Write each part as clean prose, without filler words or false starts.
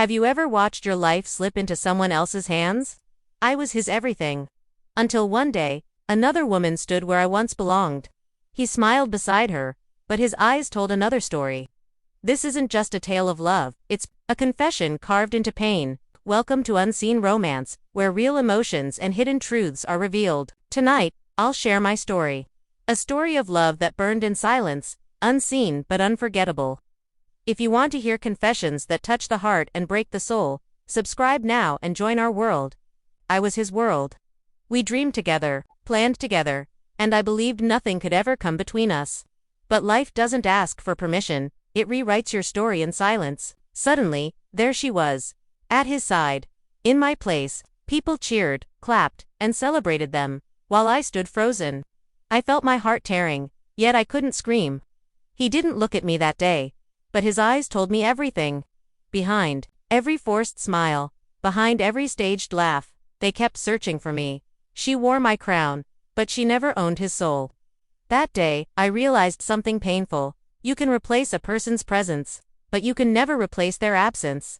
Have you ever watched your life slip into someone else's hands? I was his everything. Until one day, another woman stood where I once belonged. He smiled beside her, but his eyes told another story. This isn't just a tale of love, it's a confession carved into pain. Welcome to Unseen Romance, where real emotions and hidden truths are revealed. Tonight, I'll share my story. A story of love that burned in silence, unseen but unforgettable. If you want to hear confessions that touch the heart and break the soul, subscribe now and join our world. I was his world. We dreamed together, planned together, and I believed nothing could ever come between us. But life doesn't ask for permission, it rewrites your story in silence. Suddenly, there she was. At his side. In my place, people cheered, clapped, and celebrated them, while I stood frozen. I felt my heart tearing, yet I couldn't scream. He didn't look at me that day, but his eyes told me everything. Behind every forced smile, behind every staged laugh, they kept searching for me. She wore my crown, but she never owned his soul. That day, I realized something painful. You can replace a person's presence, but you can never replace their absence.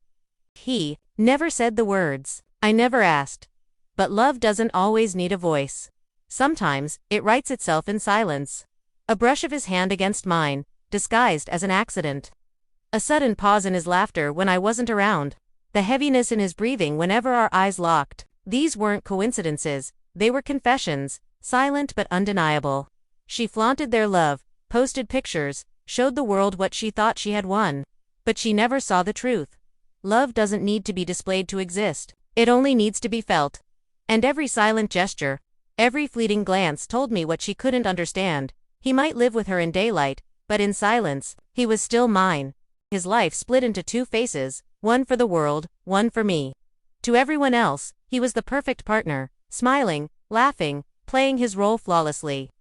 He never said the words. I never asked. But love doesn't always need a voice. Sometimes, it writes itself in silence. A brush of his hand against mine, disguised as an accident. A sudden pause in his laughter when I wasn't around. The heaviness in his breathing whenever our eyes locked. These weren't coincidences, they were confessions, silent but undeniable. She flaunted their love, posted pictures, showed the world what she thought she had won. But she never saw the truth. Love doesn't need to be displayed to exist, it only needs to be felt. And every silent gesture, every fleeting glance told me what she couldn't understand. He might live with her in daylight, but in silence, he was still mine. His life split into two faces, one for the world, one for me. To everyone else, he was the perfect partner, smiling, laughing, playing his role flawlessly.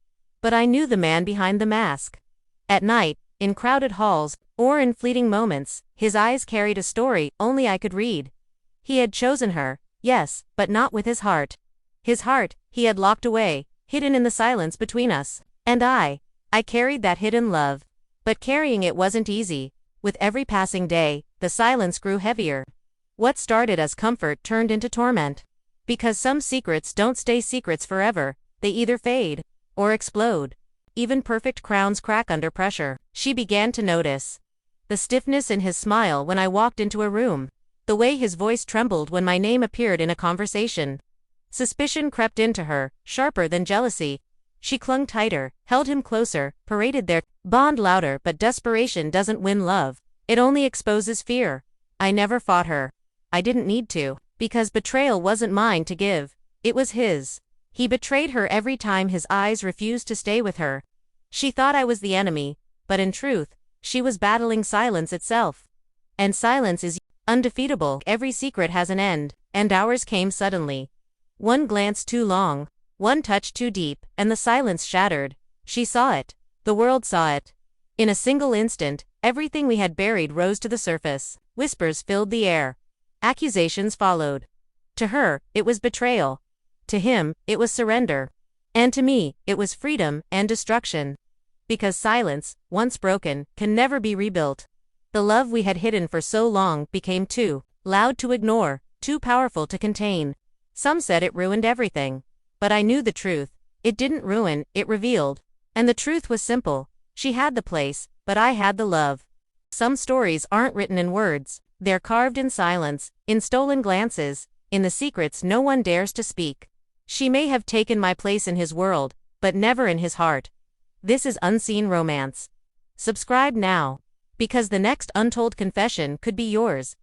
But I knew the man behind the mask. At night, in crowded halls, or in fleeting moments, his eyes carried a story only I could read. He had chosen her, yes, but not with his heart. His heart, he had locked away, hidden in the silence between us. And I carried that hidden love. But carrying it wasn't easy. With every passing day, the silence grew heavier. What started as comfort turned into torment. Because some secrets don't stay secrets forever, they either fade or explode. Even perfect crowns crack under pressure. She began to notice the stiffness in his smile when I walked into a room, the way his voice trembled when my name appeared in a conversation. Suspicion crept into her, sharper than jealousy. She clung tighter, held him closer, paraded their bond louder, but desperation doesn't win love. It only exposes fear. I never fought her. I didn't need to, because betrayal wasn't mine to give. It was his. He betrayed her every time his eyes refused to stay with her. She thought I was the enemy, but in truth, she was battling silence itself. And silence is undefeatable. Every secret has an end, and ours came suddenly. One glance too long, one touch too deep, and the silence shattered. She saw it. The world saw it. In a single instant, everything we had buried rose to the surface. Whispers filled the air. Accusations followed. To her, it was betrayal. To him, it was surrender. And to me, it was freedom and destruction. Because silence, once broken, can never be rebuilt. The love we had hidden for so long became too loud to ignore, too powerful to contain. Some said it ruined everything. But I knew the truth. It didn't ruin, it revealed. And the truth was simple. She had the place, but I had the love. Some stories aren't written in words. They're carved in silence, in stolen glances, in the secrets no one dares to speak. She may have taken my place in his world, but never in his heart. This is Unseen Romance. Subscribe now, because the next untold confession could be yours.